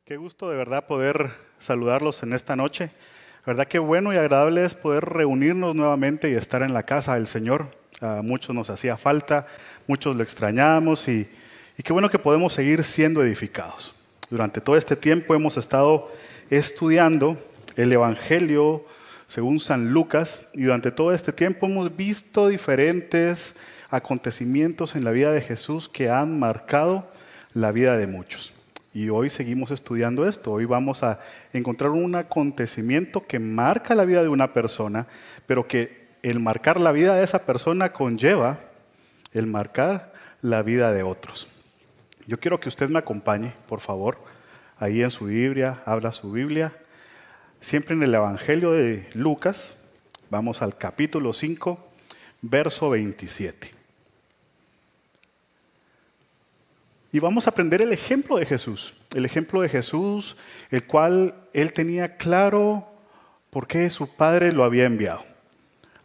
Qué gusto de verdad poder saludarlos en esta noche. La verdad qué bueno y agradable es poder reunirnos nuevamente y estar en la casa del Señor. A muchos nos hacía falta, muchos lo extrañamos y qué bueno que podemos seguir siendo edificados. Durante todo este tiempo hemos estado estudiando el Evangelio según San Lucas y durante todo este tiempo hemos visto diferentes acontecimientos en la vida de Jesús que han marcado la vida de muchos. Y hoy seguimos estudiando esto. Hoy vamos a encontrar un acontecimiento que marca la vida de una persona, pero que el marcar la vida de esa persona conlleva el marcar la vida de otros. Yo quiero que usted me acompañe, por favor, ahí en su Biblia, abra su Biblia. Siempre en el Evangelio de Lucas, vamos al capítulo 5, verso 27. Y vamos a aprender el ejemplo de Jesús, el cual él tenía claro por qué su Padre lo había enviado,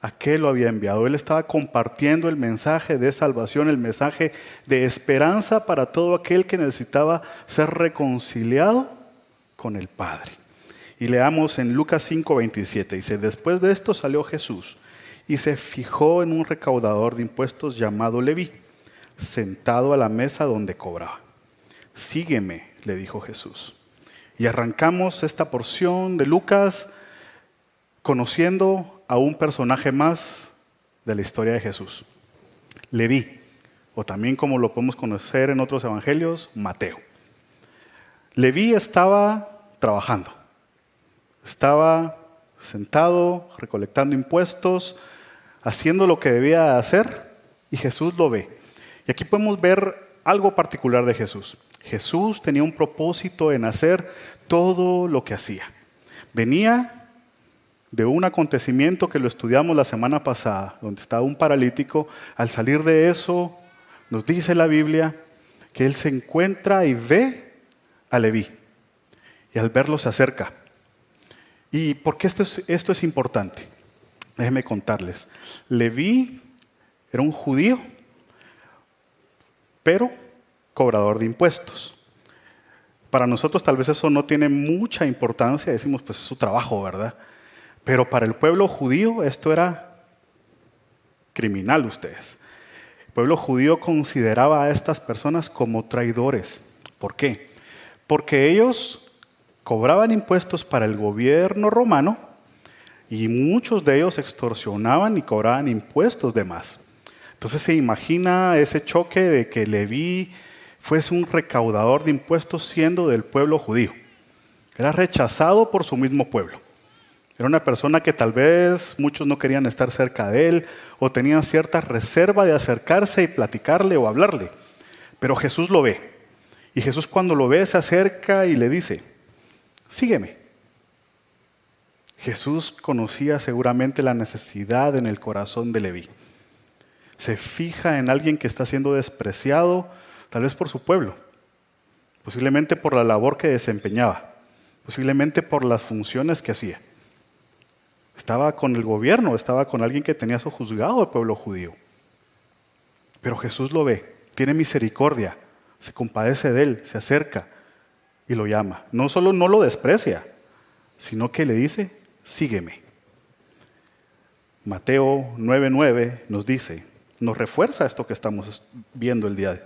a qué lo había enviado. Él estaba compartiendo el mensaje de salvación, el mensaje de esperanza para todo aquel que necesitaba ser reconciliado con el Padre. Y leamos en Lucas 5:27, dice: después de esto salió Jesús y se fijó en un recaudador de impuestos llamado Leví, sentado a la mesa donde cobraba. Sígueme, le dijo Jesús. Y arrancamos esta porción de Lucas conociendo a un personaje más de la historia de Jesús, Leví, o también como lo podemos conocer en otros evangelios, Mateo. Leví estaba trabajando, estaba sentado, recolectando impuestos, haciendo lo que debía hacer, y Jesús lo ve. Y aquí podemos ver algo particular de Jesús. Jesús tenía un propósito en hacer todo lo que hacía. Venía de un acontecimiento que lo estudiamos la semana pasada, donde estaba un paralítico. Al salir de eso, nos dice la Biblia que él se encuentra y ve a Leví. Y al verlo se acerca. ¿Y por qué esto es importante? Déjenme contarles. Leví era un judío, pero cobrador de impuestos. Para nosotros tal vez eso no tiene mucha importancia, decimos pues es su trabajo, ¿verdad? Pero para el pueblo judío esto era criminal, ustedes. El pueblo judío consideraba a estas personas como traidores. ¿Por qué? Porque ellos cobraban impuestos para el gobierno romano y muchos de ellos extorsionaban y cobraban impuestos de más. Entonces se imagina ese choque de que Leví fuese un recaudador de impuestos siendo del pueblo judío. Era rechazado por su mismo pueblo. Era una persona que tal vez muchos no querían estar cerca de él o tenían cierta reserva de acercarse y platicarle o hablarle. Pero Jesús lo ve. Y Jesús cuando lo ve se acerca y le dice: sígueme. Jesús conocía seguramente la necesidad en el corazón de Leví. Se fija en alguien que está siendo despreciado, tal vez por su pueblo, posiblemente por la labor que desempeñaba, posiblemente por las funciones que hacía. Estaba con el gobierno, estaba con alguien que tenía sojuzgado al pueblo judío. Pero Jesús lo ve, tiene misericordia, se compadece de él, se acerca y lo llama. No solo no lo desprecia, sino que le dice: sígueme. Mateo 9:9 nos dice, nos refuerza esto que estamos viendo el día de hoy.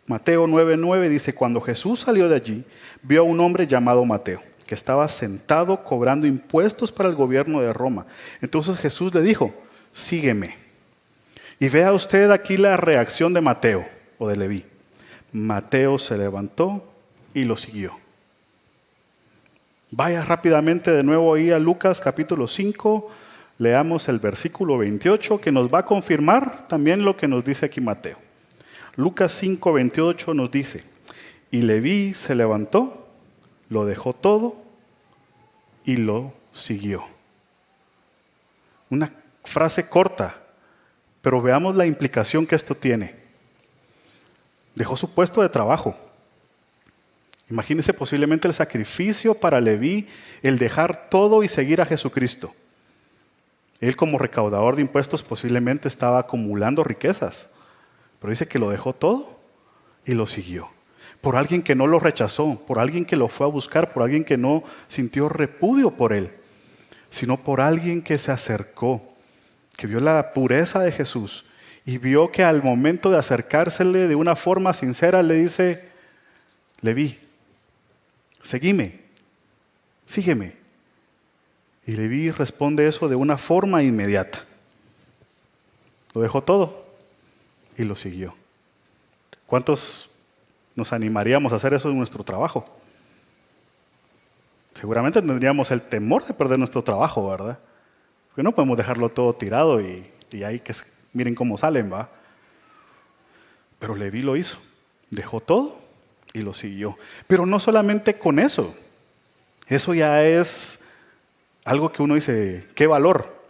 Mateo 9:9 dice: cuando Jesús salió de allí, vio a un hombre llamado Mateo, que estaba sentado cobrando impuestos para el gobierno de Roma. Entonces Jesús le dijo: sígueme. Y vea usted aquí la reacción de Mateo o de Leví. Mateo se levantó y lo siguió. Vaya rápidamente de nuevo ahí a Lucas capítulo 5, leamos el versículo 28 que nos va a confirmar también lo que nos dice aquí Mateo. Lucas 5:28 nos dice: y Leví se levantó, lo dejó todo y lo siguió. Una frase corta, pero veamos la implicación que esto tiene. Dejó su puesto de trabajo. Imagínese posiblemente el sacrificio para Leví, el dejar todo y seguir a Jesucristo. Él como recaudador de impuestos posiblemente estaba acumulando riquezas, pero dice que lo dejó todo y lo siguió. por alguien que no lo rechazó, por alguien que lo fue a buscar, por alguien que no sintió repudio por él, sino por alguien que se acercó, que vio la pureza de Jesús y vio que al momento de acercársele de una forma sincera le dice: Leví, seguime, sígueme. Y Leví responde eso de una forma inmediata. Lo dejó todo y lo siguió. ¿Cuántos nos animaríamos a hacer eso en nuestro trabajo? Seguramente tendríamos el temor de perder nuestro trabajo, ¿verdad? Porque no podemos dejarlo todo tirado y ahí que miren cómo salen, ¿va? Pero Leví lo hizo. Dejó todo y lo siguió. Pero no solamente con eso. Eso ya es algo que uno dice, qué valor.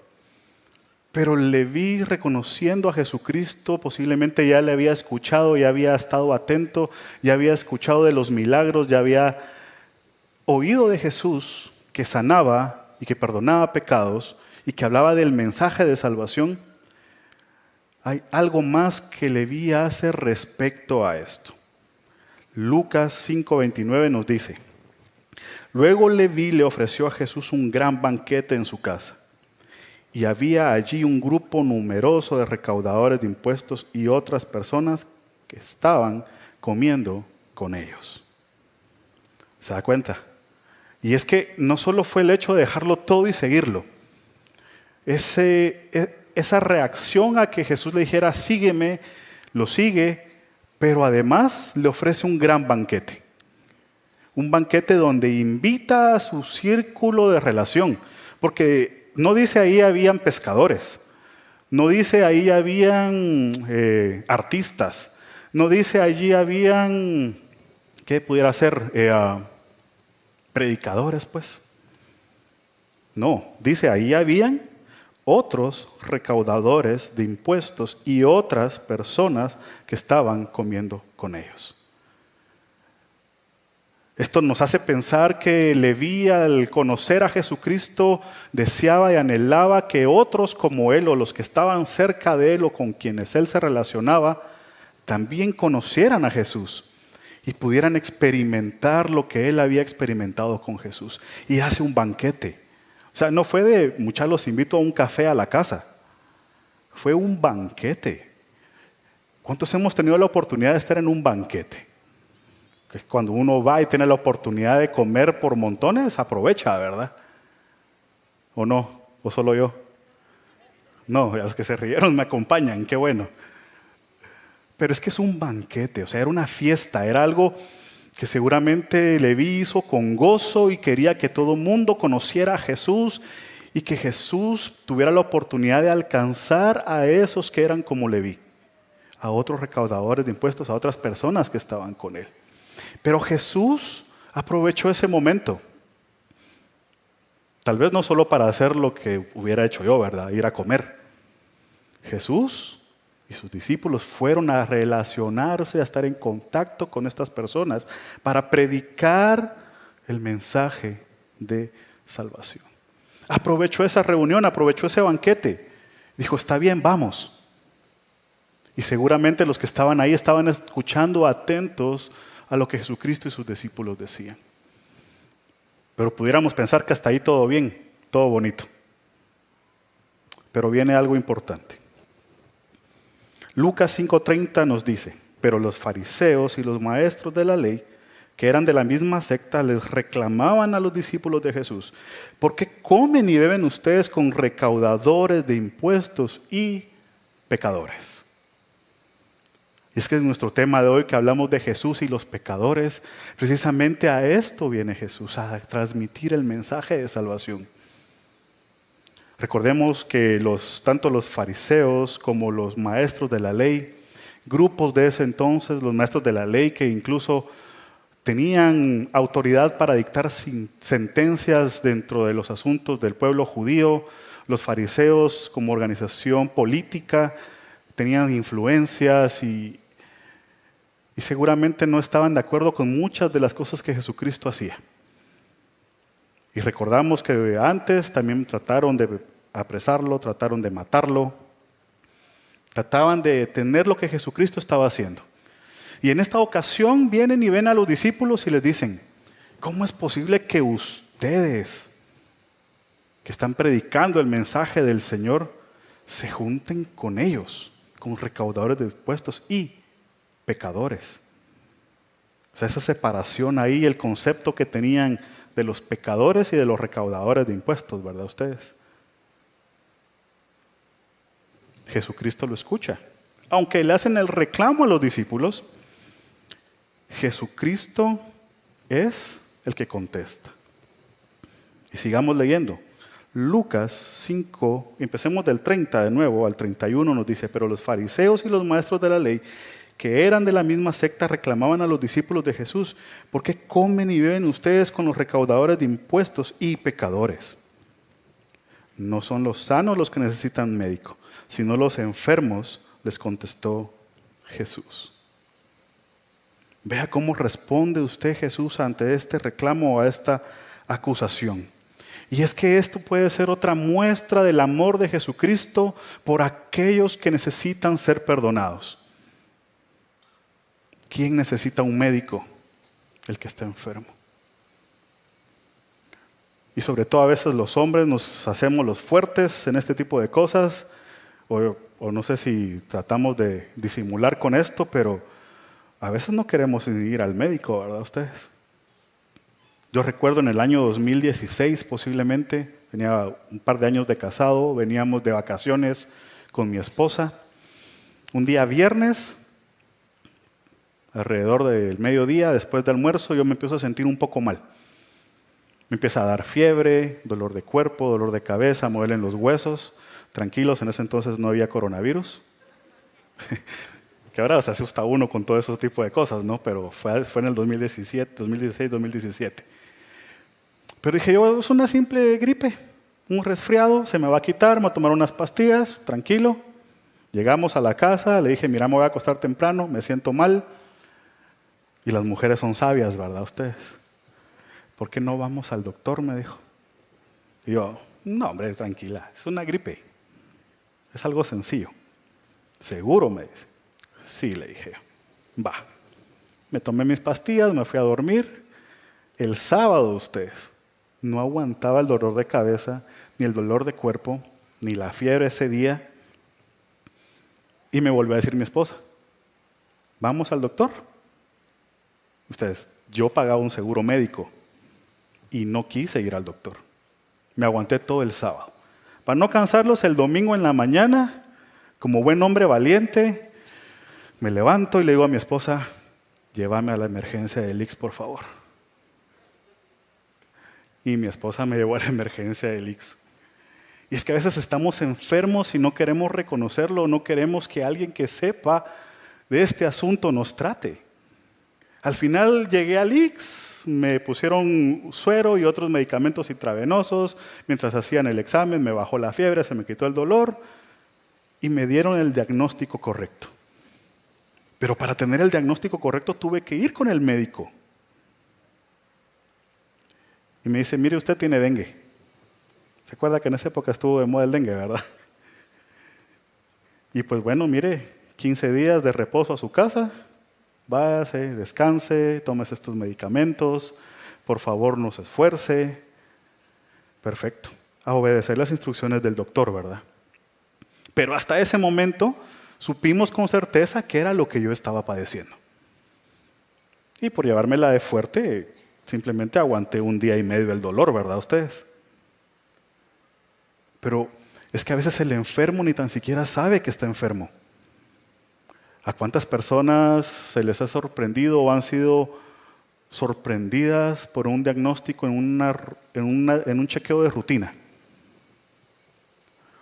Pero Leví, reconociendo a Jesucristo, posiblemente ya le había escuchado, ya había estado atento, ya había escuchado de los milagros, ya había oído de Jesús que sanaba y que perdonaba pecados y que hablaba del mensaje de salvación. Hay algo más que Leví hace respecto a esto. Lucas 5:29 nos dice: luego Leví le ofreció a Jesús un gran banquete en su casa. Y había allí un grupo numeroso de recaudadores de impuestos y otras personas que estaban comiendo con ellos. ¿Se da cuenta? Y es que no solo fue el hecho de dejarlo todo y seguirlo. Esa reacción a que Jesús le dijera, sígueme, lo sigue, pero además le ofrece un gran banquete. Un banquete donde invita a su círculo de relación. Porque no dice ahí habían pescadores, no dice ahí habían artistas, no dice allí habían, ¿qué pudiera ser? Predicadores, pues. No, dice ahí habían otros recaudadores de impuestos y otras personas que estaban comiendo con ellos. Esto nos hace pensar que Leví, al conocer a Jesucristo, deseaba y anhelaba que otros como él o los que estaban cerca de él o con quienes él se relacionaba, también conocieran a Jesús y pudieran experimentar lo que él había experimentado con Jesús. Y hace un banquete. O sea, no fue de, muchachos, los invito a un café a la casa. Fue un banquete. ¿Cuántos hemos tenido la oportunidad de estar en un banquete? Cuando uno va y tiene la oportunidad de comer por montones, aprovecha, ¿verdad? ¿O no? ¿O solo yo? No, los que se rieron me acompañan, qué bueno. Pero es que es un banquete, o sea, era una fiesta, era algo que seguramente Leví hizo con gozo y quería que todo el mundo conociera a Jesús y que Jesús tuviera la oportunidad de alcanzar a esos que eran como Leví, a otros recaudadores de impuestos, a otras personas que estaban con él. Pero Jesús aprovechó ese momento. Tal vez no solo para hacer lo que hubiera hecho yo, ¿verdad? Ir a comer. Jesús y sus discípulos fueron a relacionarse, a estar en contacto con estas personas para predicar el mensaje de salvación. Aprovechó esa reunión, aprovechó ese banquete. Dijo, está bien, vamos. Y seguramente los que estaban ahí estaban escuchando atentos a lo que Jesucristo y sus discípulos decían. Pero pudiéramos pensar que hasta ahí todo bien, todo bonito. Pero viene algo importante. Lucas 5:30 nos dice, pero los fariseos y los maestros de la ley, que eran de la misma secta, les reclamaban a los discípulos de Jesús, ¿por qué comen y beben ustedes con recaudadores de impuestos y pecadores? Y es que es nuestro tema de hoy, que hablamos de Jesús y los pecadores. Precisamente a esto viene Jesús, a transmitir el mensaje de salvación. Recordemos que tanto los fariseos como los maestros de la ley, grupos de ese entonces, los maestros de la ley que incluso tenían autoridad para dictar sentencias dentro de los asuntos del pueblo judío, los fariseos como organización política tenían influencias y seguramente no estaban de acuerdo con muchas de las cosas que Jesucristo hacía. Y recordamos que antes también trataron de apresarlo, trataron de matarlo, trataban de detener lo que Jesucristo estaba haciendo. Y en esta ocasión vienen y ven a los discípulos y les dicen, ¿cómo es posible que ustedes, que están predicando el mensaje del Señor, se junten con ellos, con recaudadores de impuestos y pecadores? O sea, esa separación ahí, el concepto que tenían de los pecadores y de los recaudadores de impuestos, ¿verdad ustedes? Jesucristo lo escucha. Aunque le hacen el reclamo a los discípulos, Jesucristo es el que contesta. Y sigamos leyendo. Lucas 5, empecemos del 30 de nuevo al 31, nos dice, pero los fariseos y los maestros de la ley, que eran de la misma secta, reclamaban a los discípulos de Jesús, ¿por qué comen y beben ustedes con los recaudadores de impuestos y pecadores? No son los sanos los que necesitan médico, sino los enfermos, les contestó Jesús. Vea cómo responde usted, Jesús, ante este reclamo o a esta acusación. Y es que esto puede ser otra muestra del amor de Jesucristo por aquellos que necesitan ser perdonados. ¿Quién necesita un médico? El que está enfermo. Y sobre todo a veces los hombres nos hacemos los fuertes en este tipo de cosas, o no sé si tratamos de disimular con esto, pero a veces no queremos ir al médico, ¿verdad ustedes? Yo recuerdo en el año 2016 posiblemente, tenía un par de años de casado, veníamos de vacaciones con mi esposa. Un día viernes, alrededor del mediodía, después del almuerzo, yo me empiezo a sentir un poco mal. Me empieza a dar fiebre, dolor de cuerpo, dolor de cabeza, me duelen los huesos. Tranquilos, en ese entonces no había coronavirus. Que ahora se asusta uno con todo ese tipo de cosas, ¿no? Pero fue en el 2016, 2017. Pero dije yo, es una simple gripe, un resfriado, se me va a quitar, me voy a tomar unas pastillas, tranquilo. Llegamos a la casa, le dije, mira, me voy a acostar temprano, me siento mal. Y las mujeres son sabias, ¿verdad ustedes? ¿Por qué no vamos al doctor? Me dijo. Y yo, no hombre, tranquila, es una gripe. Es algo sencillo. ¿Seguro? Me dice. Sí, le dije. Va. Me tomé mis pastillas, me fui a dormir. El sábado, ustedes, no aguantaba el dolor de cabeza, ni el dolor de cuerpo, ni la fiebre ese día. Y me volvió a decir mi esposa, ¿vamos al doctor? Ustedes, yo pagaba un seguro médico y no quise ir al doctor. Me aguanté todo el sábado. Para no cansarlos, el domingo en la mañana, como buen hombre valiente, me levanto y le digo a mi esposa, llévame a la emergencia del IX, por favor. Y mi esposa me llevó a la emergencia del IX. Y es que a veces estamos enfermos y no queremos reconocerlo, no queremos que alguien que sepa de este asunto nos trate. Al final llegué al IX, me pusieron suero y otros medicamentos intravenosos. Mientras hacían el examen me bajó la fiebre, se me quitó el dolor y me dieron el diagnóstico correcto. Pero para tener el diagnóstico correcto tuve que ir con el médico. Y me dice, mire, usted tiene dengue. ¿Se acuerda que en esa época estuvo de moda el dengue, verdad? Y pues bueno, mire, 15 días de reposo a su casa. Váyase, descanse, tómese estos medicamentos, por favor no se esfuerce. Perfecto, a obedecer las instrucciones del doctor, ¿verdad? Pero hasta ese momento supimos con certeza que era lo que yo estaba padeciendo. Y por llevármela de fuerte, simplemente aguanté un día y medio el dolor, ¿verdad ustedes? Pero es que a veces el enfermo ni tan siquiera sabe que está enfermo. ¿A cuántas personas se les ha sorprendido o han sido sorprendidas por un diagnóstico en un chequeo de rutina?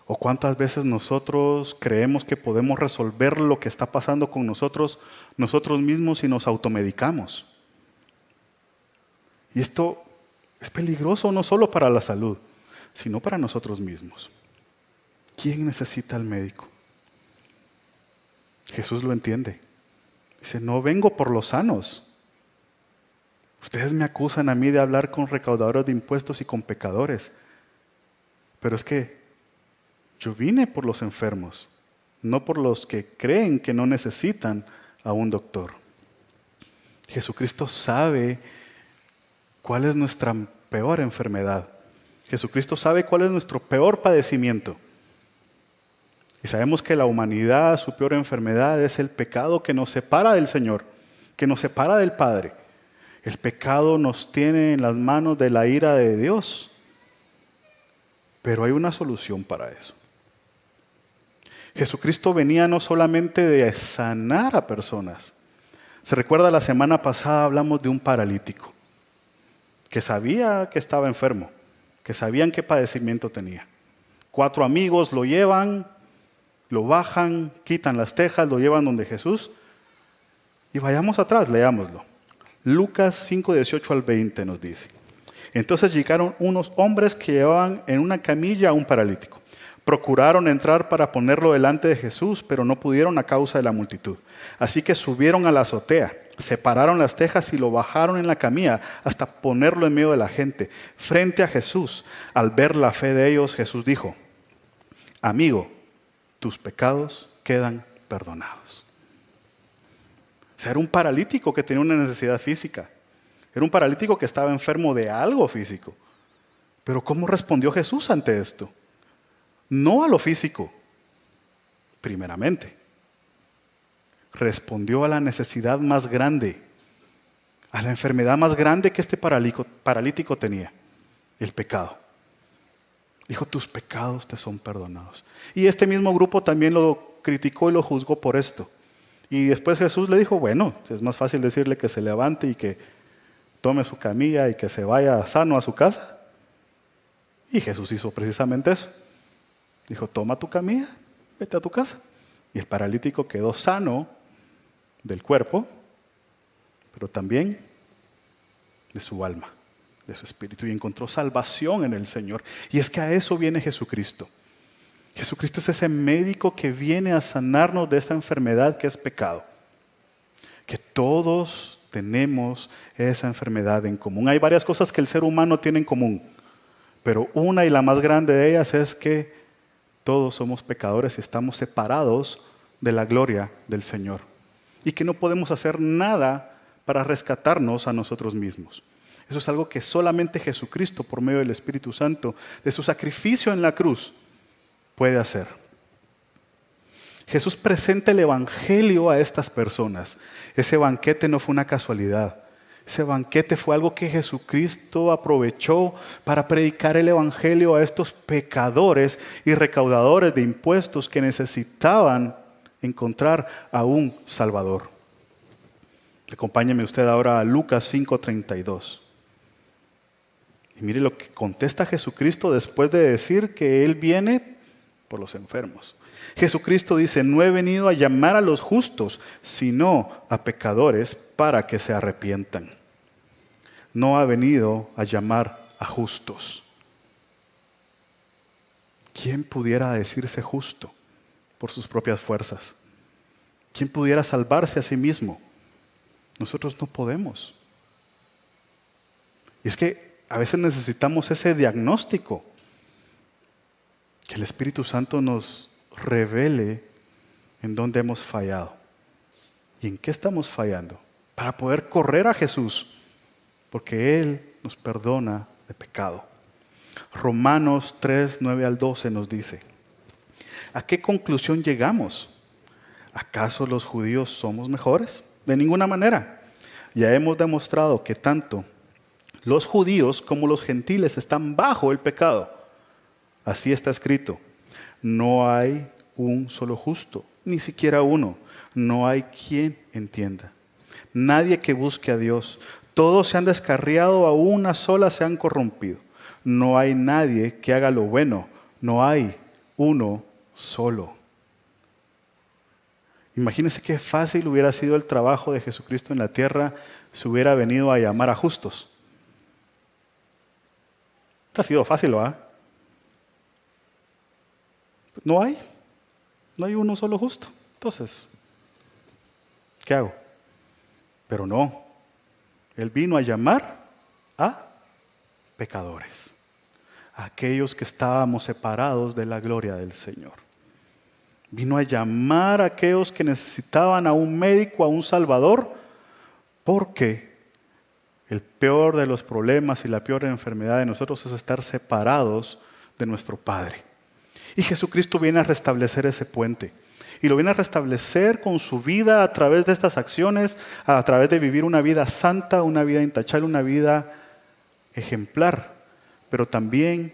¿O cuántas veces nosotros creemos que podemos resolver lo que está pasando con nosotros mismos y nos automedicamos? Y esto es peligroso no solo para la salud, sino para nosotros mismos. ¿Quién necesita al médico? Jesús lo entiende. Dice, no vengo por los sanos. Ustedes me acusan a mí de hablar con recaudadores de impuestos y con pecadores. Pero es que yo vine por los enfermos, no por los que creen que no necesitan a un doctor. Jesucristo sabe cuál es nuestra peor enfermedad. Jesucristo sabe cuál es nuestro peor padecimiento. Y sabemos que la humanidad, su peor enfermedad es el pecado que nos separa del Señor, que nos separa del Padre. El pecado nos tiene en las manos de la ira de Dios. Pero hay una solución para eso. Jesucristo venía no solamente de sanar a personas. Se recuerda, la semana pasada hablamos de un paralítico que sabía que estaba enfermo, que sabían qué padecimiento tenía. 4 amigos lo llevan, lo bajan, quitan las tejas, lo llevan donde Jesús. Y vayamos atrás, leámoslo. Lucas 5, 18 al 20 nos dice: entonces llegaron unos hombres que llevaban en una camilla a un paralítico. Procuraron entrar para ponerlo delante de Jesús, pero no pudieron a causa de la multitud. Así que subieron a la azotea, separaron las tejas y lo bajaron en la camilla hasta ponerlo en medio de la gente, frente a Jesús. Al ver la fe de ellos, Jesús dijo: amigo, tus pecados quedan perdonados. O sea, era un paralítico que tenía una necesidad física. Era un paralítico que estaba enfermo de algo físico. Pero ¿cómo respondió Jesús ante esto? No a lo físico, primeramente. Respondió a la necesidad más grande, a la enfermedad más grande que este paralítico tenía: el pecado. Dijo: tus pecados te son perdonados. Y este mismo grupo también lo criticó y lo juzgó por esto. Y después Jesús le dijo: bueno, es más fácil decirle que se levante y que tome su camilla y que se vaya sano a su casa. Y Jesús hizo precisamente eso. Dijo: toma tu camilla, vete a tu casa. Y el paralítico quedó sano del cuerpo, pero también de su alma, de su espíritu, y encontró salvación en el Señor. Y es que a eso viene Jesucristo. Jesucristo es ese médico que viene a sanarnos de esta enfermedad que es pecado. Que todos tenemos esa enfermedad en común. Hay varias cosas que el ser humano tiene en común, pero una y la más grande de ellas es que todos somos pecadores y estamos separados de la gloria del Señor. Y que no podemos hacer nada para rescatarnos a nosotros mismos. Eso es algo que solamente Jesucristo, por medio del Espíritu Santo, de su sacrificio en la cruz, puede hacer. Jesús presenta el Evangelio a estas personas. Ese banquete no fue una casualidad. Ese banquete fue algo que Jesucristo aprovechó para predicar el Evangelio a estos pecadores y recaudadores de impuestos que necesitaban encontrar a un Salvador. Acompáñeme usted ahora a Lucas 5:32. Y mire lo que contesta Jesucristo después de decir que Él viene por los enfermos. Jesucristo dice: no he venido a llamar a los justos, sino a pecadores para que se arrepientan. No ha venido a llamar a justos. ¿Quién pudiera decirse justo por sus propias fuerzas? ¿Quién pudiera salvarse a sí mismo? Nosotros no podemos. Y es que a veces necesitamos ese diagnóstico, que el Espíritu Santo nos revele en dónde hemos fallado y en qué estamos fallando, para poder correr a Jesús, porque Él nos perdona de pecado. Romanos 3, 9 al 12 nos dice: ¿a qué conclusión llegamos? ¿Acaso los judíos somos mejores? De ninguna manera. Ya hemos demostrado que tanto los judíos como los gentiles están bajo el pecado. Así está escrito: no hay un solo justo, ni siquiera uno. No hay quien entienda. Nadie que busque a Dios. Todos se han descarriado, a una sola se han corrompido. No hay nadie que haga lo bueno. No hay uno solo. Imagínense qué fácil hubiera sido el trabajo de Jesucristo en la tierra si hubiera venido a llamar a justos. Ha sido fácil, ¿verdad? No hay uno solo justo. Entonces, ¿qué hago? Pero no, Él vino a llamar a pecadores, a aquellos que estábamos separados de la gloria del Señor. Vino a llamar a aquellos que necesitaban a un médico, a un Salvador, Porque el peor de los problemas y la peor enfermedad de nosotros es estar separados de nuestro Padre. Y Jesucristo viene a restablecer ese puente. Y lo viene a restablecer con su vida a través de estas acciones, a través de vivir una vida santa, una vida intachable, una vida ejemplar, pero también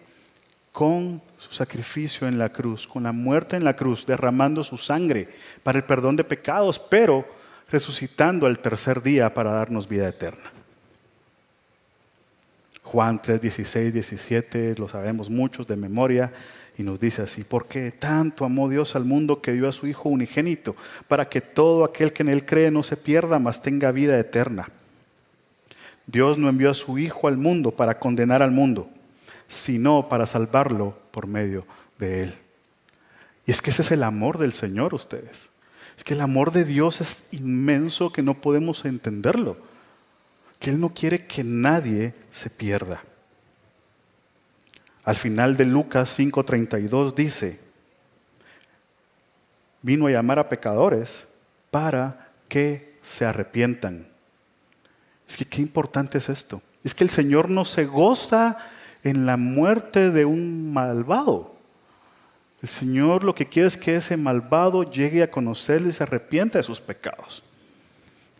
con su sacrificio en la cruz, con la muerte en la cruz, derramando su sangre para el perdón de pecados, pero resucitando al tercer día para darnos vida eterna. Juan 3, 16, 17, lo sabemos muchos de memoria, y nos dice así: porque tanto amó Dios al mundo que dio a su Hijo unigénito, para que todo aquel que en Él cree no se pierda, mas tenga vida eterna. Dios no envió a su Hijo al mundo para condenar al mundo, sino para salvarlo por medio de Él. Y es que ese es el amor del Señor, ustedes. Es que el amor de Dios es inmenso, que no podemos entenderlo. Que Él no quiere que nadie se pierda. Al final de Lucas 5:32 dice: vino a llamar a pecadores para que se arrepientan. Es que qué importante es esto. Es que el Señor no se goza en la muerte de un malvado. El Señor lo que quiere es que ese malvado llegue a conocerle y se arrepienta de sus pecados.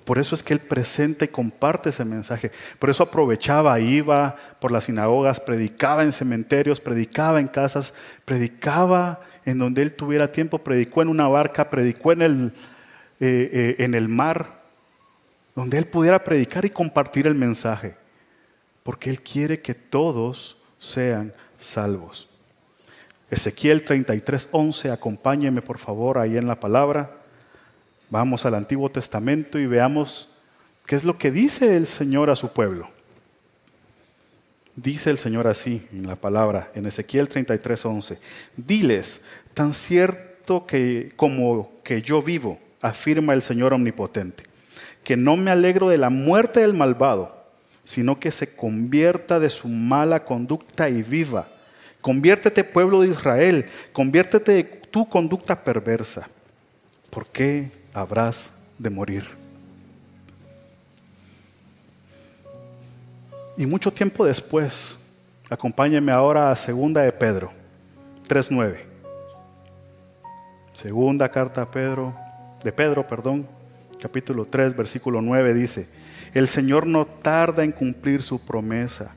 Por eso es que Él presenta y comparte ese mensaje. Por eso aprovechaba, iba por las sinagogas, predicaba en cementerios, predicaba en casas, predicaba en donde Él tuviera tiempo, predicó en una barca, predicó en el mar, donde Él pudiera predicar y compartir el mensaje. Porque Él quiere que todos sean salvos. Ezequiel 33:11, acompáñeme por favor ahí en la palabra. Vamos al Antiguo Testamento y veamos qué es lo que dice el Señor a su pueblo. Dice el Señor así en la palabra, en Ezequiel 33:11. Diles, tan cierto como que yo vivo, afirma el Señor omnipotente, que no me alegro de la muerte del malvado, sino que se convierta de su mala conducta y viva. Conviértete, pueblo de Israel, conviértete de tu conducta perversa. ¿Por qué habrás de morir? Y mucho tiempo después, acompáñenme ahora a 2 de Pedro 3:9. Segunda carta de Pedro, capítulo 3, versículo 9 dice: el Señor no tarda en cumplir su promesa,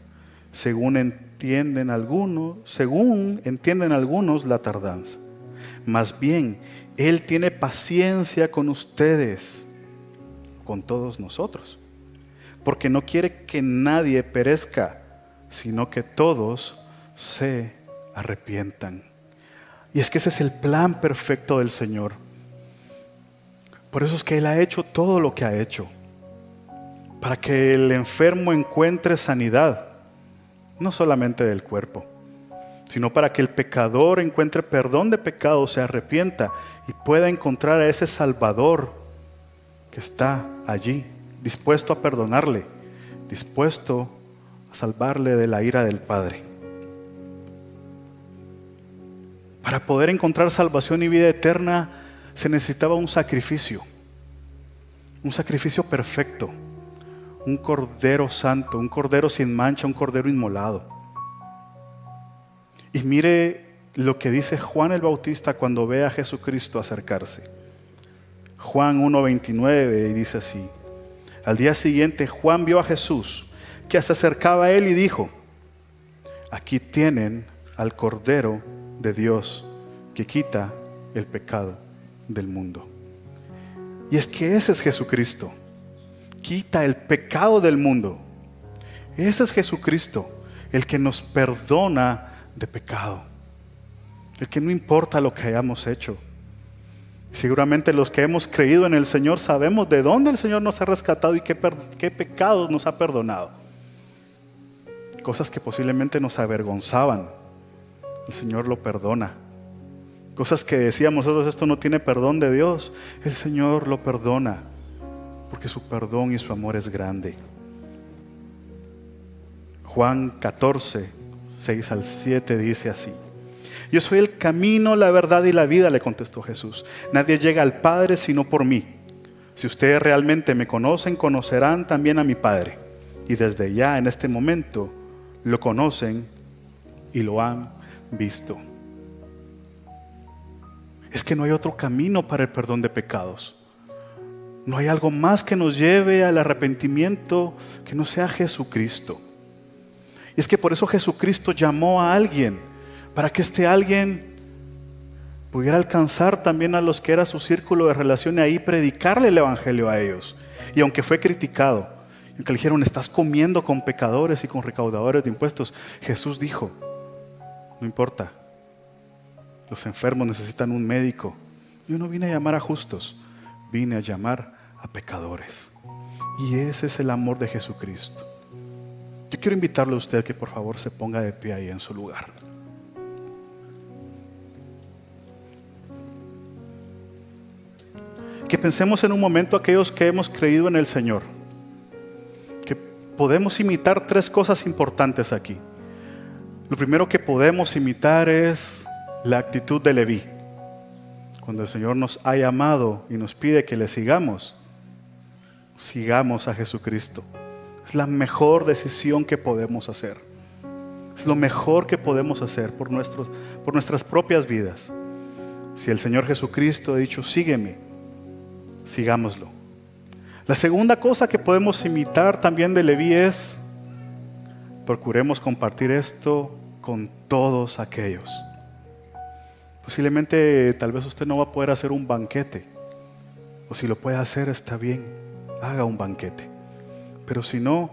según entienden algunos la tardanza. Más bien, Él tiene paciencia con ustedes, con todos nosotros, porque no quiere que nadie perezca, sino que todos se arrepientan. Y es que ese es el plan perfecto del Señor. Por eso es que Él ha hecho todo lo que ha hecho, para que el enfermo encuentre sanidad, no solamente del cuerpo, sino para que el pecador encuentre perdón de pecados, se arrepienta y pueda encontrar a ese Salvador que está allí, dispuesto a perdonarle, dispuesto a salvarle de la ira del Padre. Para poder encontrar salvación y vida eterna se necesitaba un sacrificio perfecto, un cordero santo, un cordero sin mancha, un cordero inmolado. Y mire lo que dice Juan el Bautista cuando ve a Jesucristo acercarse. Juan 1:29 y dice así: al día siguiente Juan vio a Jesús que se acercaba a él y dijo: aquí tienen al Cordero de Dios que quita el pecado del mundo. Y es que ese es Jesucristo, quita el pecado del mundo. Ese es Jesucristo, el que nos perdona de pecado, el que no importa lo que hayamos hecho. Seguramente los que hemos creído en el Señor sabemos de dónde el Señor nos ha rescatado y qué pecados nos ha perdonado. Cosas que posiblemente nos avergonzaban, el Señor lo perdona. Cosas que decíamos nosotros, esto no tiene perdón de Dios, el Señor lo perdona, porque su perdón y su amor es grande. Juan 14, 6 al 7 dice así: yo soy el camino, la verdad y la vida, le contestó Jesús. Nadie llega al Padre sino por mí. Si ustedes realmente me conocen, conocerán también a mi Padre. Y desde ya, en este momento, lo conocen y lo han visto. Es que no hay otro camino para el perdón de pecados. No hay algo más que nos lleve al arrepentimiento que no sea Jesucristo. Y es que por eso Jesucristo llamó a alguien, para que este alguien pudiera alcanzar también a los que era su círculo de relación y ahí predicarle el evangelio a ellos. Y aunque fue criticado, aunque le dijeron, estás comiendo con pecadores y con recaudadores de impuestos, Jesús dijo, no importa, los enfermos necesitan un médico. Yo no vine a llamar a justos, vine a llamar a pecadores. Y ese es el amor de Jesucristo. Yo quiero invitarle a usted que por favor se ponga de pie ahí en su lugar. Que pensemos en un momento aquellos que hemos creído en el Señor. Que podemos imitar 3 cosas importantes aquí. Lo primero que podemos imitar es la actitud de Leví. Cuando el Señor nos ha llamado y nos pide que le sigamos, sigamos a Jesucristo. Es la mejor decisión que podemos hacer. Es lo mejor que podemos hacer por nuestras propias vidas. Si el Señor Jesucristo ha dicho, sígueme, sigámoslo. La segunda cosa que podemos imitar también de Leví es, procuremos compartir esto con todos aquellos. Posiblemente, tal vez usted no va a poder hacer un banquete, o si lo puede hacer, está bien, haga un banquete. Pero si no,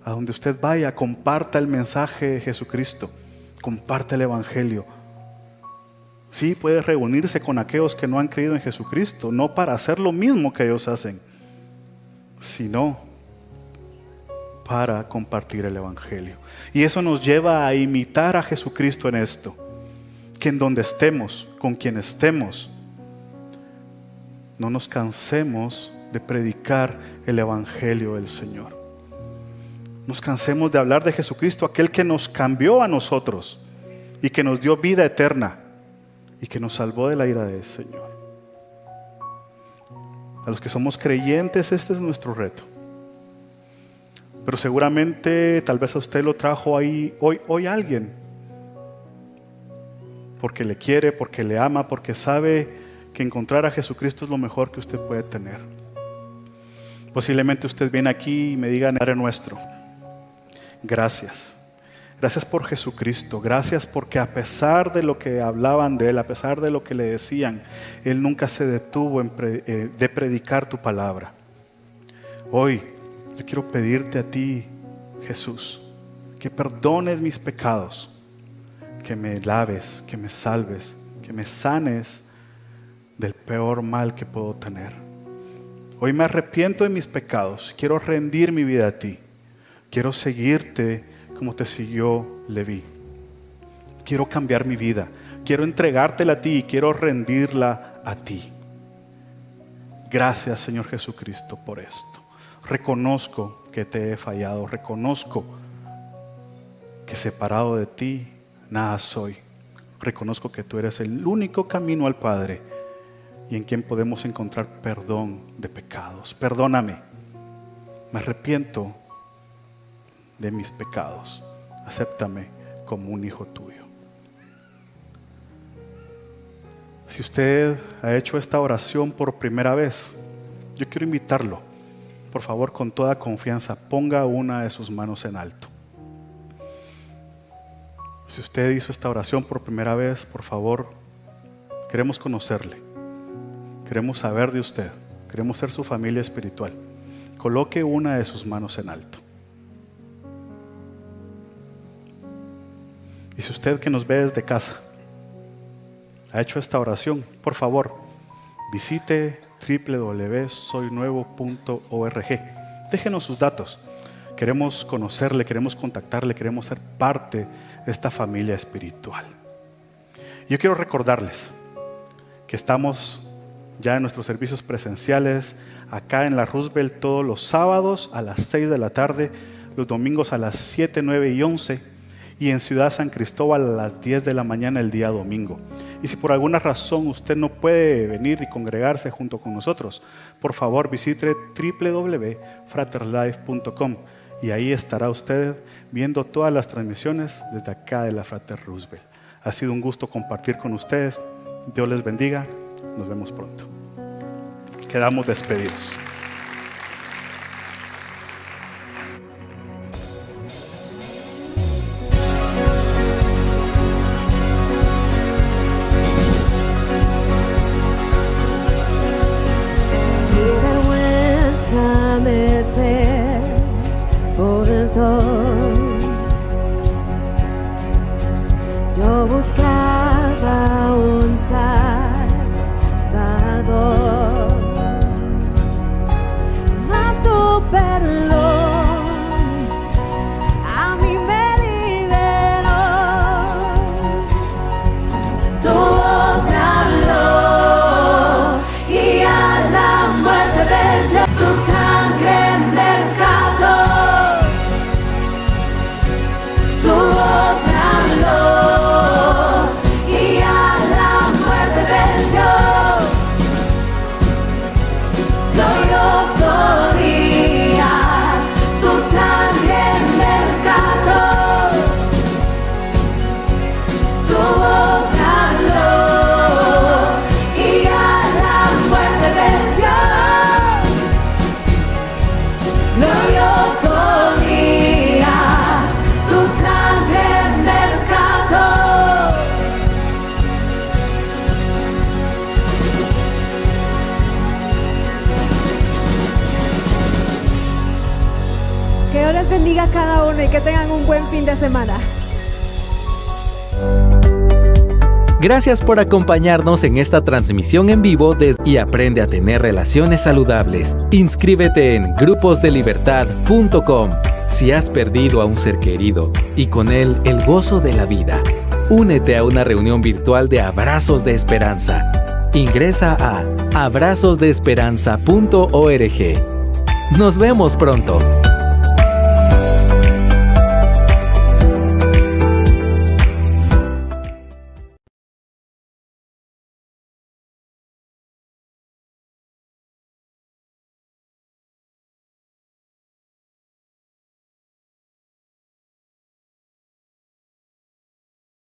a donde usted vaya, comparta el mensaje de Jesucristo, comparta el evangelio. Sí, puede reunirse con aquellos que no han creído en Jesucristo, no para hacer lo mismo que ellos hacen, sino para compartir el evangelio. Y eso nos lleva a imitar a Jesucristo en esto, que en donde estemos, con quien estemos, no nos cansemos de predicar el evangelio del Señor. Nos cansemos de hablar de Jesucristo, aquel que nos cambió a nosotros y que nos dio vida eterna y que nos salvó de la ira del Señor. A los que somos creyentes, este es nuestro reto. Pero seguramente, tal vez a usted lo trajo ahí hoy alguien, porque le quiere, porque le ama, porque sabe que encontrar a Jesucristo es lo mejor que usted puede tener. Posiblemente usted viene aquí y me diga, Padre nuestro, gracias. Gracias por Jesucristo. Gracias porque a pesar de lo que hablaban de Él, a pesar de lo que le decían, Él nunca se detuvo de predicar tu palabra. Hoy yo quiero pedirte a ti, Jesús, que perdones mis pecados, que me laves, que me salves, que me sanes del peor mal que puedo tener. Hoy me arrepiento de mis pecados, quiero rendir mi vida a ti, quiero seguirte como te siguió Leví. Quiero cambiar mi vida, quiero entregártela a ti y quiero rendirla a ti. Gracias, Señor Jesucristo, por esto. Reconozco que te he fallado, reconozco que separado de ti nada soy. Reconozco que tú eres el único camino al Padre y en quien podemos encontrar perdón de pecados. Perdóname, me arrepiento de mis pecados. Acéptame como un hijo tuyo. Si usted ha hecho esta oración por primera vez, yo quiero invitarlo, por favor, con toda confianza, ponga una de sus manos en alto. Si usted hizo esta oración por primera vez, por favor, queremos conocerle, queremos saber de usted, queremos ser su familia espiritual. Coloque una de sus manos en alto. Y si usted que nos ve desde casa ha hecho esta oración, por favor, visite www.soynuevo.org. Déjenos sus datos. Queremos conocerle, queremos contactarle, queremos ser parte de esta familia espiritual. Yo quiero recordarles que estamos ya en nuestros servicios presenciales acá en la Roosevelt todos los sábados a las 6 de la tarde, los domingos a las 7, 9 y 11. y en Ciudad San Cristóbal a las 10 de la mañana el día domingo. Y si por alguna razón usted no puede venir y congregarse junto con nosotros, por favor visite www.fraterlife.com y ahí estará usted viendo todas las transmisiones desde acá de la Frater Roosevelt. Ha sido un gusto compartir con ustedes. Dios les bendiga. Nos vemos pronto. Quedamos despedidos. Yo buscaba un Salvador, mas tu perdón a mí me liberó. Tu voz me habló y a la muerte venció. Tu sangre me rescató. Tu voz me habló y a la muerte venció. Glorioso día, tu sangre me rescató. Tu voz me habló y a la muerte venció. Glorioso día, tu sangre me rescató. Que Dios les bendiga a cada uno y que tengan un buen fin de semana. Gracias por acompañarnos en esta transmisión en vivo y aprende a tener relaciones saludables. Inscríbete en gruposdelibertad.com si has perdido a un ser querido y con él el gozo de la vida. Únete a una reunión virtual de Abrazos de Esperanza. Ingresa a abrazosdeesperanza.org. Nos vemos pronto.